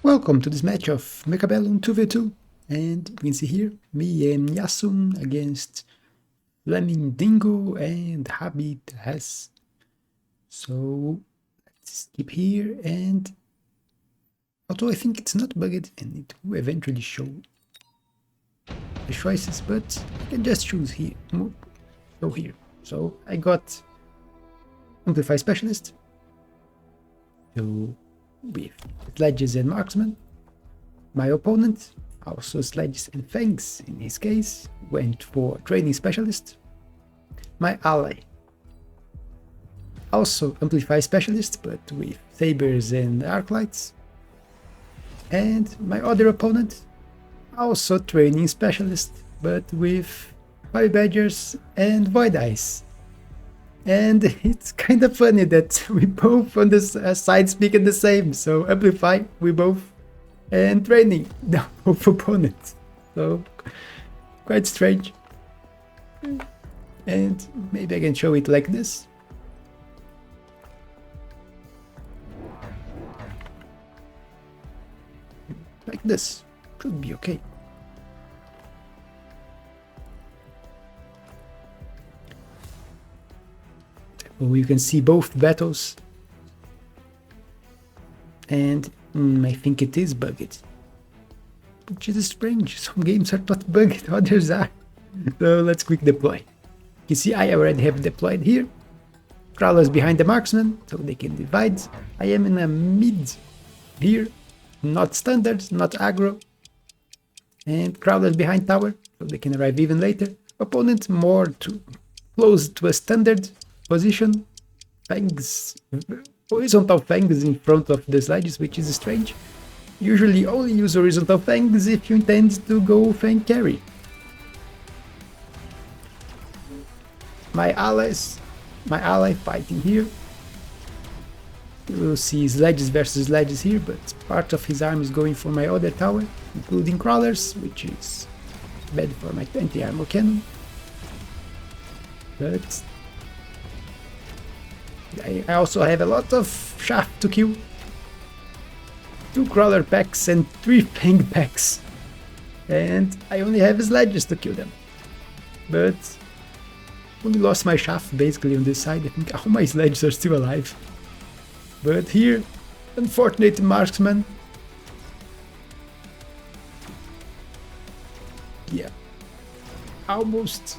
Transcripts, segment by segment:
Welcome to this match of Mechabellum 2v2, and you can see here me and Yasun against Fleming Dingo and Habit Has. So let's keep here, and although I think it's not bugged and it will eventually show the choices, but I can just choose here, go here. So I got Amplify Specialist, so with Sledges and Marksman. My opponent, also Sledges and Fangs in his case, went for Training Specialist. My ally, also Amplify Specialist, but with Sabers and Arclights. And my other opponent, also Training Specialist, but with Fire Badgers and Void Eyes. And it's kind of funny that we both on this side speaking the same, so Amplify, we both, and Training, the both opponents. So, quite strange. And maybe I can show it like this. Like this, should be okay. Well, you can see both battles, and I think it is bugged, which is strange. Some games are not bugged, others are. So let's quick deploy. You see I already have deployed here. Crawlers behind the marksman, so they can divide. I am in a mid here, not standard, not aggro. And Crawlers behind tower, so they can arrive even later. Opponent more close to a standard position. Fangs, horizontal fangs in front of the Sledges, which is strange. Usually only use horizontal fangs if you intend to go fang carry. My ally fighting here. You will see Sledges versus Sledges here, but part of his arm is going for my other tower, including Crawlers, which is bad for my anti-armor cannon. But I also have a lot of shaft to kill. 2 Crawler packs and 3 Fang packs. And I only have Sledges to kill them. But only lost my shaft basically on this side. I think all my Sledges are still alive. But here, unfortunate marksman. Yeah. Almost.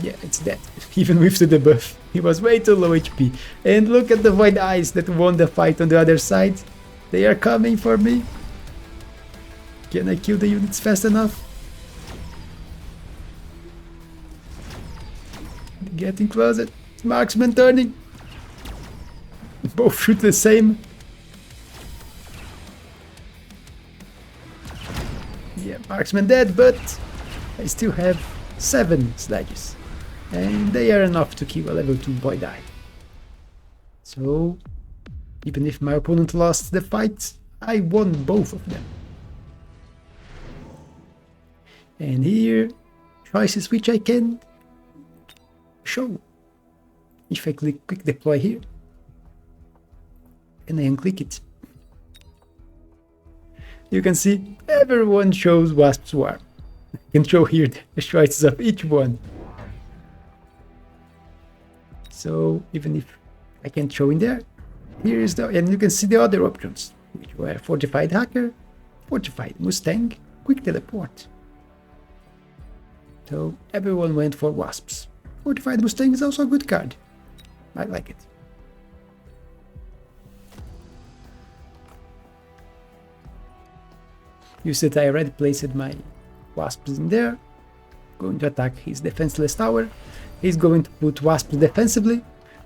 Yeah, it's dead. Even with the debuff. He was way too low HP. And look at the Void Eyes that won the fight on the other side. They are coming for me. Can I kill the units fast enough? Getting closer. Marksman turning. Both shoot the same. Yeah, marksman dead, but I still have 7 Sledges. And they are enough to kill a level 2 Void Eye. So, even if my opponent lost the fight, I won both of them. And here, choices which I can show. If I click quick deploy here, and I unclick it, you can see everyone shows Wasp Swarm. I can show here the choices of each one. So even if I can't show in there, here is and you can see the other options, which were Fortified Hacker, Fortified Mustang, Quick Teleport. So everyone went for Wasps. Fortified Mustang is also a good card. I like it. You see that I already placed my Wasps in there. Going to attack his defenseless tower. He's going to put Wasps defensively,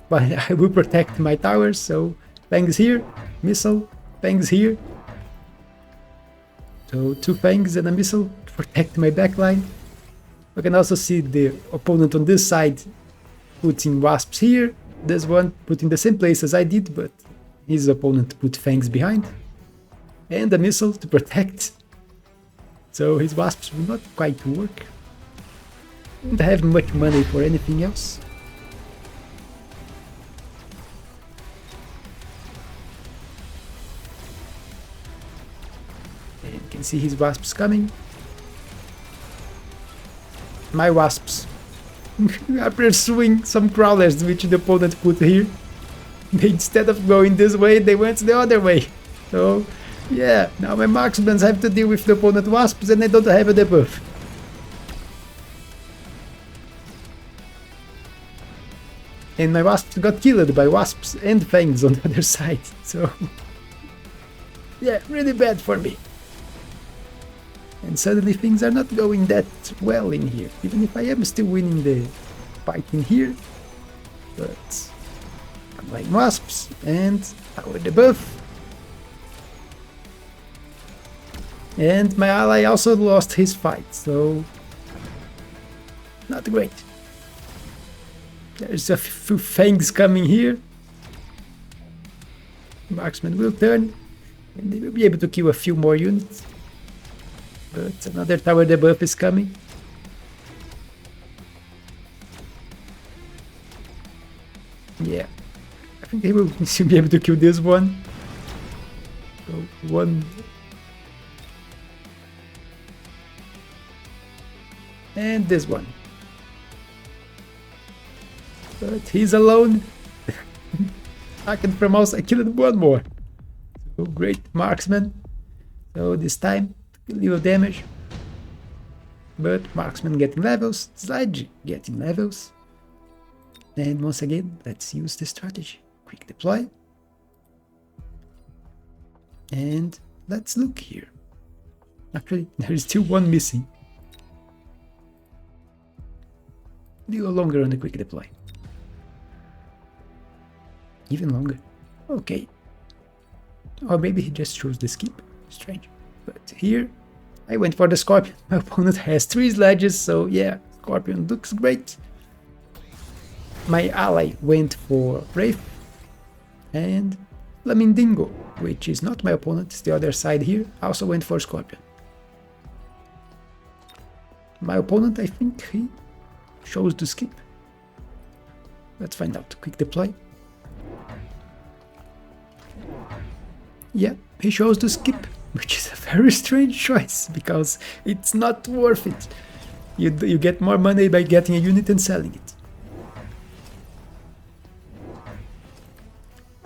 but I will protect my towers, so Fangs here, missile, Fangs here. So 2 Fangs and a missile to protect my backline. We can also see the opponent on this side putting Wasps here. There's one put in the same place as I did, but his opponent put Fangs behind. And a missile to protect. So his Wasps will not quite work. Don't have much money for anything else. can see his wasps coming. My wasps are pursuing some crawlers which the opponent put here. Instead of going this way, they went the other way. So, yeah, now my marksmen have to deal with the opponent wasps and I don't have a debuff. And my wasps got killed by wasps and fangs on the other side, so... yeah, really bad for me. And suddenly things are not going that well in here, even if I am still winning the fight in here. But... I'm playing wasps, and our debuff. And my ally also lost his fight, so... not great. There's a few fangs coming here. Marksman will turn, and they will be able to kill a few more units. But another tower debuff is coming. Yeah, I think they will should be able to kill this one. So one. And this one. But he's alone. I can promote. I killed one more. So great marksman. So this time, little damage. But marksman getting levels. Sledge getting levels. And once again, let's use the strategy. Quick deploy. And let's look here. Actually, there is still one missing. A little longer on the quick deploy. Even longer. Okay. Or maybe he just chose the skip. Strange. But here, I went for the Scorpion. My opponent has 3 Sledges, so yeah, Scorpion looks great. My ally went for Wraith. And Flamindingo, which is not my opponent, it's the other side here, also went for Scorpion. My opponent, I think he chose to skip. Let's find out. Quick deploy. Yeah, he chose to skip, which is a very strange choice, because it's not worth it. You get more money by getting a unit and selling it.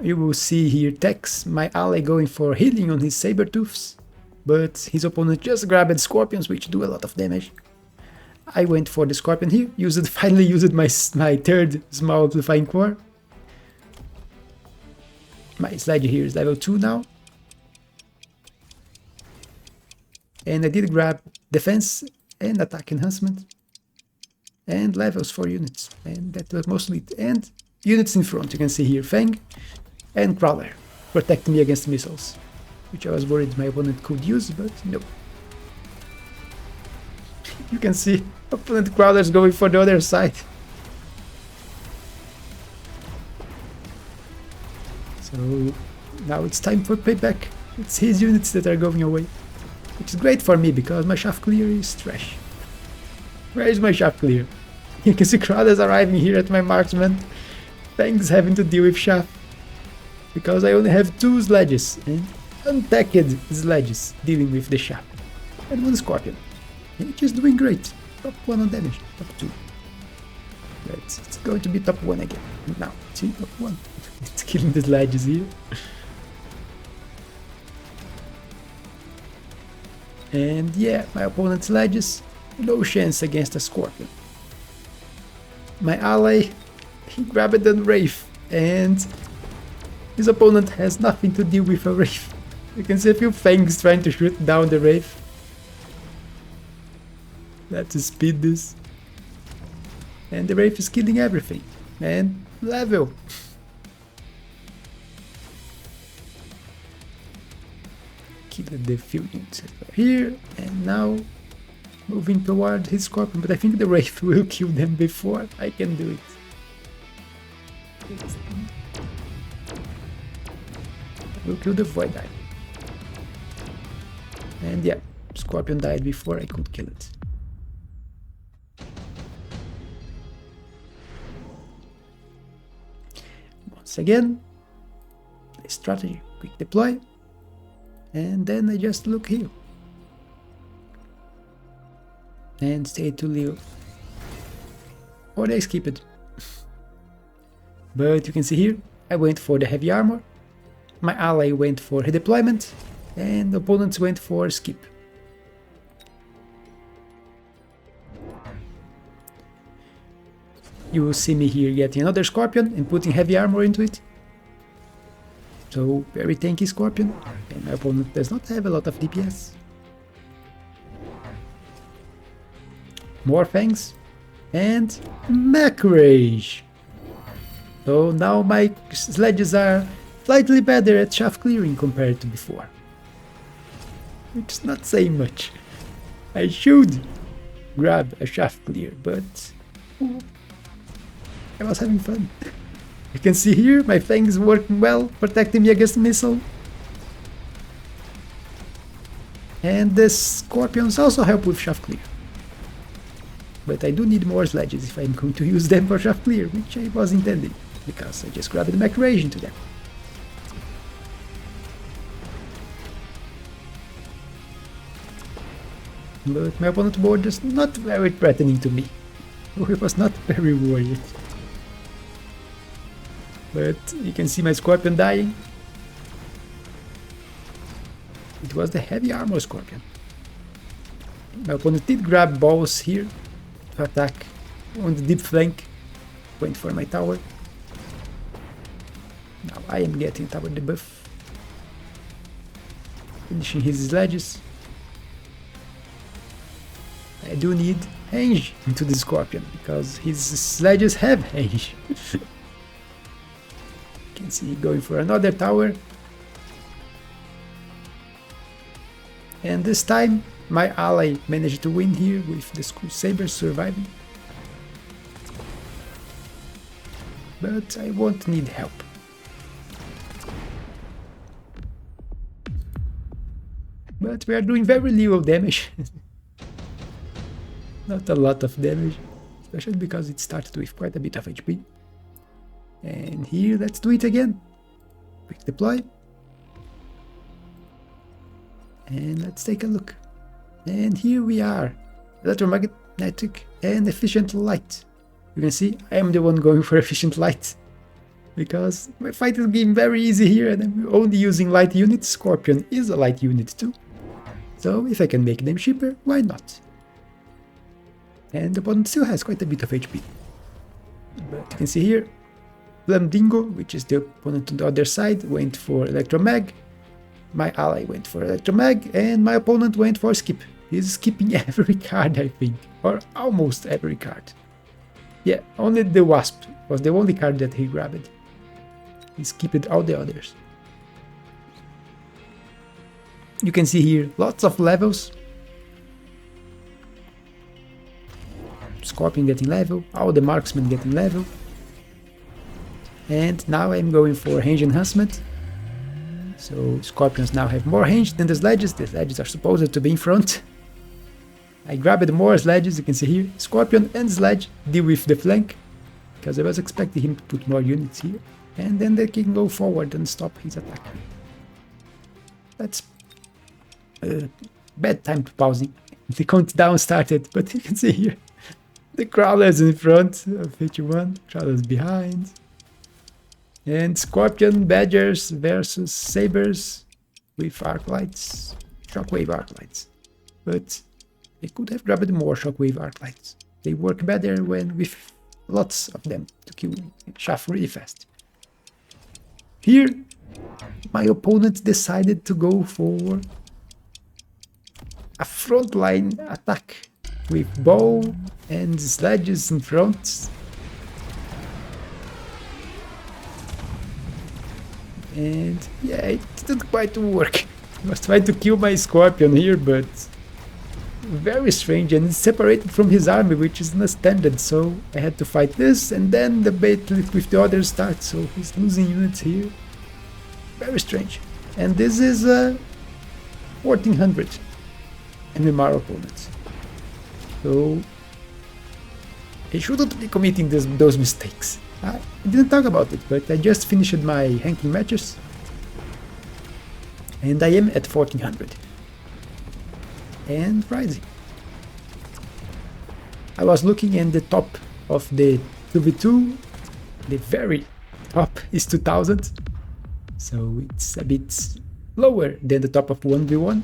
You will see here Tex, my ally, going for healing on his Sabertooths, but his opponent just grabbed Scorpions, which do a lot of damage. I went for the Scorpion here, finally used my third small amplifying core. My Sledge here is level 2 now. And I did grab defense and attack enhancement. And levels for units. And that was mostly it. And units in front, you can see here Fang and Crawler, protecting me against missiles. Which I was worried my opponent could use, but no. You can see opponent Crawlers going for the other side. So now it's time for payback. It's his units that are going away. Which is great for me because my shaft clear is trash. Where is my shaft clear? You can see Crawlers arriving here at my marksman. Thanks having to deal with shaft. Because I only have 2 Sledges and unpacked Sledges dealing with the shaft. And 1 Scorpion. And just doing great. Top 1 on damage. Top 2. It's going to be top 1 again. Now, see, top 1. It's killing the Sledges here. And yeah, my opponent's Sledges, no chance against a Scorpion. My ally, he grabbed a Wraith, and his opponent has nothing to deal with a Wraith. You can see a few Fangs trying to shoot down the Wraith. Let's speed this. And the Wraith is killing everything. And level. Killed the few units here, and now moving toward his Scorpion, but I think the Wraith will kill them before I can do it. We'll kill the Void Dive. And yeah, Scorpion died before I could kill it. Once again, the strategy, quick deploy. And then I just look here. and stay to Leo. Or they skip it. But you can see here, I went for the heavy armor, my ally went for redeployment, and the opponents went for skip. You will see me here getting another Scorpion and putting heavy armor into it. So, very tanky Scorpion, and my opponent does not have a lot of DPS. More Fangs, and Mech Rage. So now my Sledges are slightly better at shaft clearing compared to before. Which is not saying much. I should grab a shaft clear, but I was having fun. You can see here my Fangs working well, protecting me against missile. And the Scorpions also help with shaft clear. But I do need more Sledges if I'm going to use them for shaft clear, which I was intending, because I just grabbed the Mech Rage into them. But my opponent's board is not very threatening to me. It was not very worried. But you can see my Scorpion dying. It was the heavy armor Scorpion. My opponent did grab balls here to attack on the deep flank. Went for my tower. Now I am getting tower debuff. Finishing his Sledges. I do need range into the Scorpion because his Sledges have range. You can see going for another tower. And this time my ally managed to win here with the Sabers surviving. But I won't need help. But we are doing very little damage. Not a lot of damage, especially because it started with quite a bit of HP. And here, let's do it again. Quick deploy. And let's take a look. And here we are. Electromagnetic and efficient light. You can see I am the one going for efficient light. Because my fight is getting very easy here and I'm only using light units. Scorpion is a light unit too. So if I can make them cheaper, why not? And the opponent still has quite a bit of HP. But you can see here, Dingo, which is the opponent on the other side, went for Electromag. My ally went for Electromag, and my opponent went for skip. He's skipping every card, I think, or almost every card. Yeah, only the Wasp was the only card that he grabbed. He skipped all the others. You can see here lots of levels. Scorpion getting level, all the marksmen getting level. And now I'm going for range enhancement. So Scorpions now have more range than the Sledges. The Sledges are supposed to be in front. I grabbed more Sledges, you can see here. Scorpion and Sledge deal with the flank, because I was expecting him to put more units here. And then they can go forward and stop his attack. That's a bad time to pausing. The countdown started, but you can see here. The Crawlers in front of each one, Crawlers behind. And Scorpion Badgers versus Sabers with arc lights, shockwave arc lights. But they could have grabbed more shockwave arc lights. They work better when with lots of them to kill chaff really fast. Here, my opponent decided to go for a frontline attack with bow and Sledges in front. And yeah, it didn't quite work. I was trying to kill my Scorpion here, but very strange, and it's separated from his army, which is not standard, so I had to fight this, and then the battle with the others starts, so he's losing units here. Very strange. And this is 1400 MMR opponents. So I shouldn't be committing those mistakes. I didn't talk about it, but I just finished my ranking matches. And I am at 1400. And rising. I was looking in the top of the 2v2, the very top is 2000, so it's a bit lower than the top of 1v1.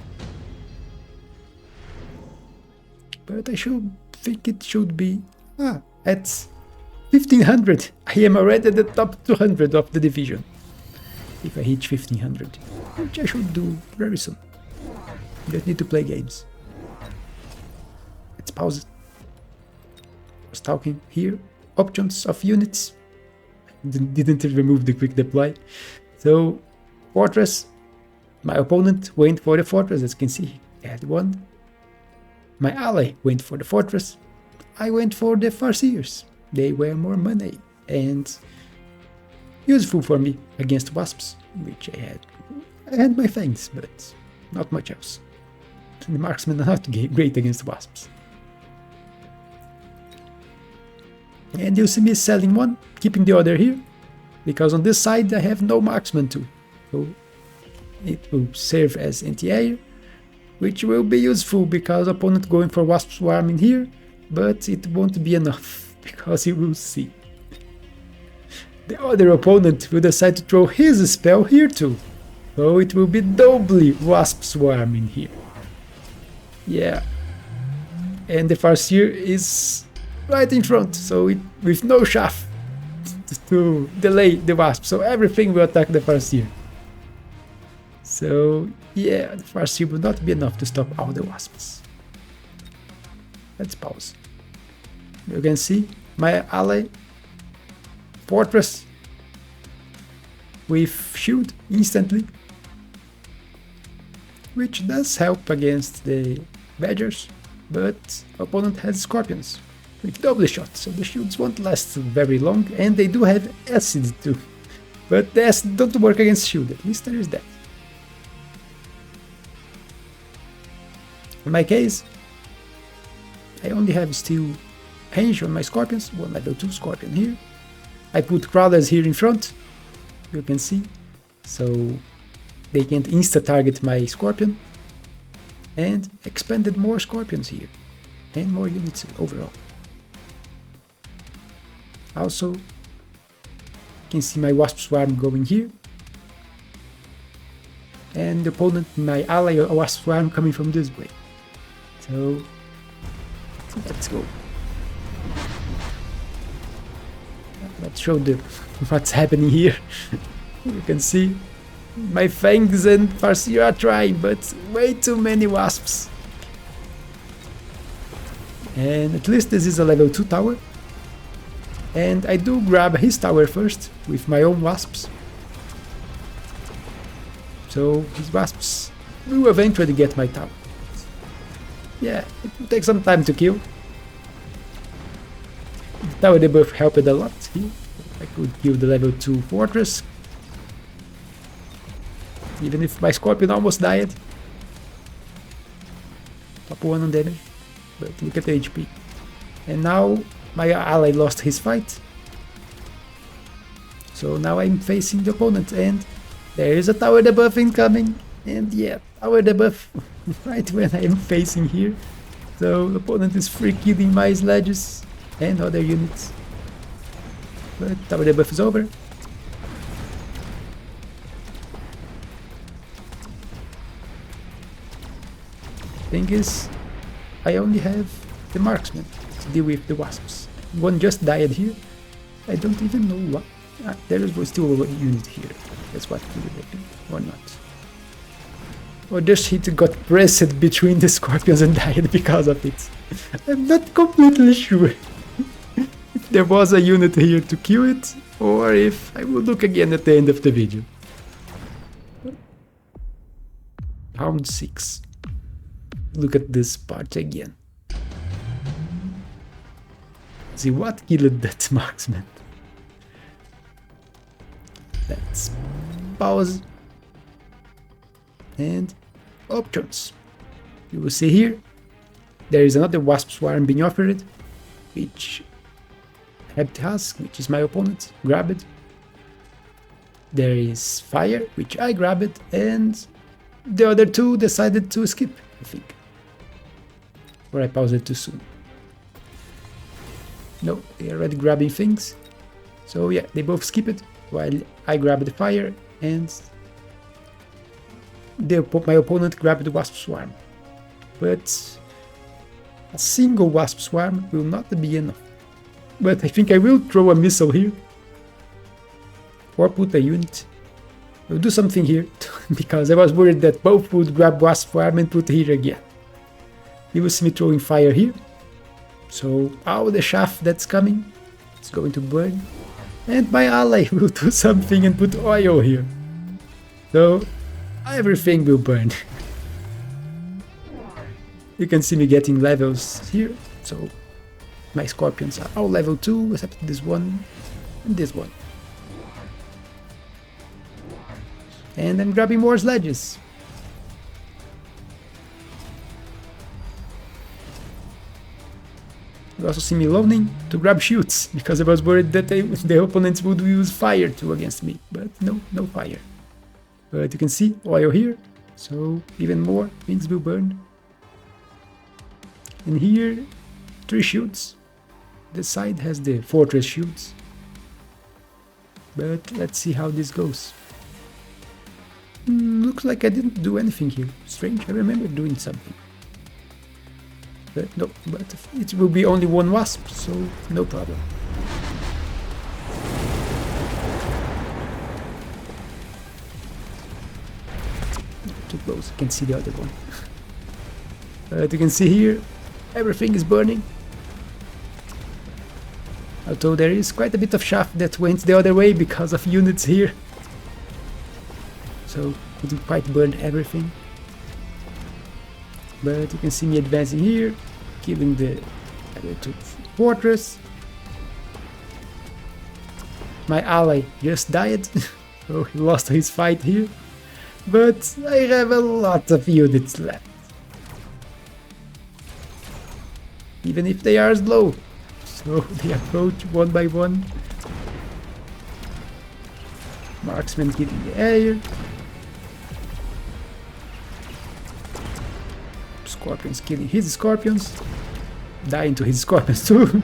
But I should think it should be at 1500. I am already at the top 200 of the division. If I hit 1500, which I should do very soon. Just need to play games. Let's pause it. I was talking here. Options of units. Didn't remove the quick deploy. So, fortress. My opponent went for the fortress, as you can see. He had one. My ally went for the fortress. I went for the Farseers. They were more money and useful for me against wasps, which I had. I had my fangs, but not much else. The marksmen are not great against wasps. And you'll see me selling one, keeping the other here, because on this side I have no marksman too. So it will serve as anti-air, which will be useful because opponent going for wasp swarm in here, but it won't be enough, because you will see. The other opponent will decide to throw his spell here too, so it will be doubly wasp swarm in here. Yeah, and the Farseer is right in front, so it, with no shaft to delay the wasp, so everything will attack the Farseer. So yeah, the Farseer will not be enough to stop all the wasps. Let's pause. You can see my ally fortress with shield instantly, which does help against the badgers, but opponent has scorpions with double shot, so the shields won't last very long, and they do have acid too, but the acid don't work against shield, at least there is that. In my case, I only have still range on my scorpions, one level 2 scorpion here. I put crawlers here in front, you can see, so they can't insta-target my scorpion, and expanded more scorpions here, and more units overall. Also, you can see my wasp swarm going here, and the opponent, my ally wasp swarm coming from this way. So, let's go. Let's show the what's happening here. You can see my fangs and Farseer are trying, but way too many wasps. And at least this is a level 2 tower. And I do grab his tower first with my own wasps. So his wasps will eventually get my tower. Yeah, it will take some time to kill. The tower debuff helped a lot here. I could kill the level 2 fortress, even if my scorpion almost died. Top 1 on damage, but look at the HP. And now my ally lost his fight, so now I'm facing the opponent, and there is a tower debuff incoming, and yeah, tower debuff right when I am facing here. So the opponent is free killing my sledges and other units, but tower debuff is over. Thing is, I only have the marksman to deal with the wasps. One just died here. I don't even know what. There is still a unit here. That's what killed it, or not. Or just he got pressed between the scorpions and died because of it. I'm not completely sure if there was a unit here to kill it, or if I will look again at the end of the video. Round 6. Look at this part again. See what killed that marksman. Let's pause. And options. You will see here, there is another wasp swarm being offered, which Hebt has, which is my opponent, grab it. There is fire, which I grab it, and the other two decided to skip, I think. Or I paused it too soon. No, they're already grabbing things. So yeah, they both skip it while I grab the fire and my opponent grabbed the wasp swarm. But a single wasp swarm will not be enough. But I think I will throw a missile here. Or put a unit. I'll do something here because I was worried that both would grab wasp swarm and put here again. You will see me throwing fire here. So all the shaft that's coming is going to burn. And my ally will do something and put oil here. So everything will burn. You can see me getting levels here. So my scorpions are all level 2 except this one and this one. And I'm grabbing more sledges. You also see me loaning to grab shields, because I was worried that the opponents would use fire too against me, but no fire. But you can see oil here, so even more things will burn. And here, 3 shields. This side has the fortress shields. But let's see how this goes. Looks like I didn't do anything here. Strange, I remember doing something. But no, but it will be only 1 wasp, so no problem. Too close, I can see the other one. But you can see here, everything is burning. Although there is quite a bit of shaft that went the other way because of units here. So couldn't quite burn everything. But you can see me advancing here, killing the fortress. My ally just died, so he lost his fight here. But I have a lot of units left. Even if they are slow. So they approach one by one. Marksman killing the air. Scorpions killing his scorpions. Dying to his scorpions too.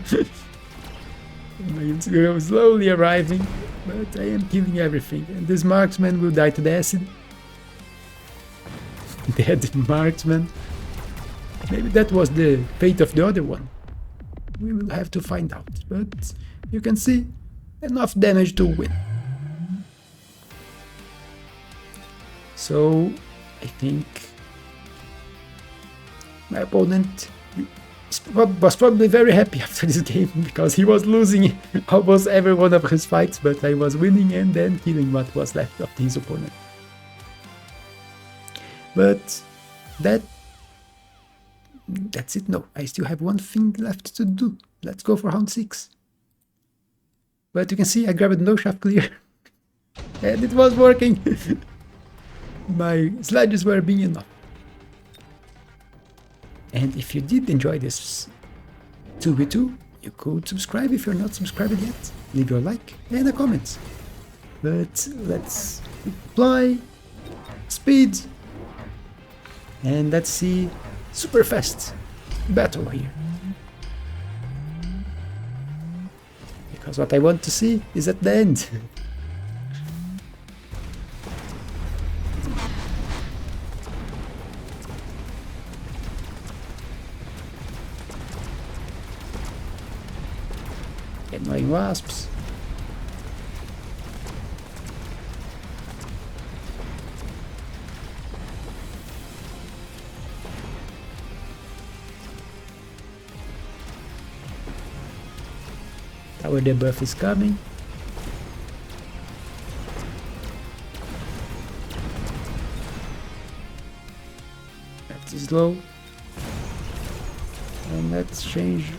My units are slowly arriving, but I am killing everything. And this marksman will die to the acid. Dead marksman. Maybe that was the fate of the other one. We will have to find out, but you can see enough damage to win. So I think my opponent was probably very happy after this game, because he was losing almost every one of his fights, but I was winning and then killing what was left of his opponent. But that's it. No, I still have one thing left to do. Let's go for round 6. But you can see I grabbed no shaft clear. And it was working. My sledges were being enough. And if you did enjoy this 2v2, you could subscribe if you're not subscribed yet. Leave your like and a comment. But let's apply speed. And let's see super fast battle here. Because what I want to see is at the end. Annoying wasps. Tower debuff is coming. That is low. And let's change.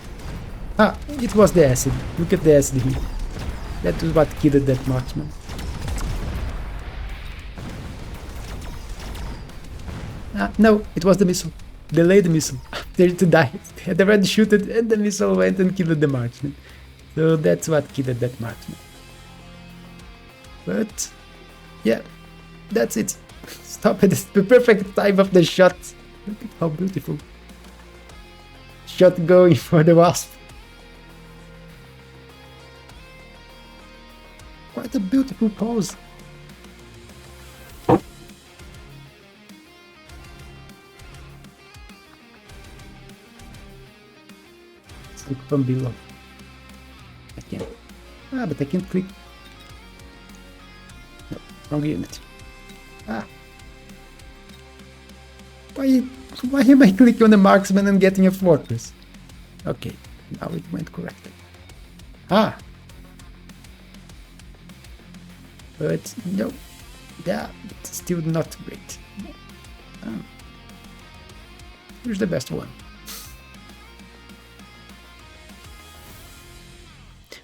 Ah, it was the acid. Look at the acid here. That was what killed that marksman. Ah, no, it was the missile. Delayed the missile. After it died. They had already shoot it and the missile went and killed the marksman. So that's what killed that marksman. But yeah, that's it. Stop at the perfect time of the shot. Look at how beautiful. Shot going for the wasp. What a beautiful pose. Let's look from below. I can't. But I can't click. No, wrong unit. Why am I clicking on the marksman and getting a fortress? Okay, now it went correctly. But no, yeah, it's still not great. Here's the best one.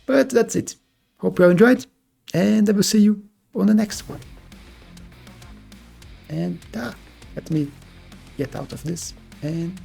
But that's it. Hope you all enjoyed, and I will see you on the next one. And let me get out of this and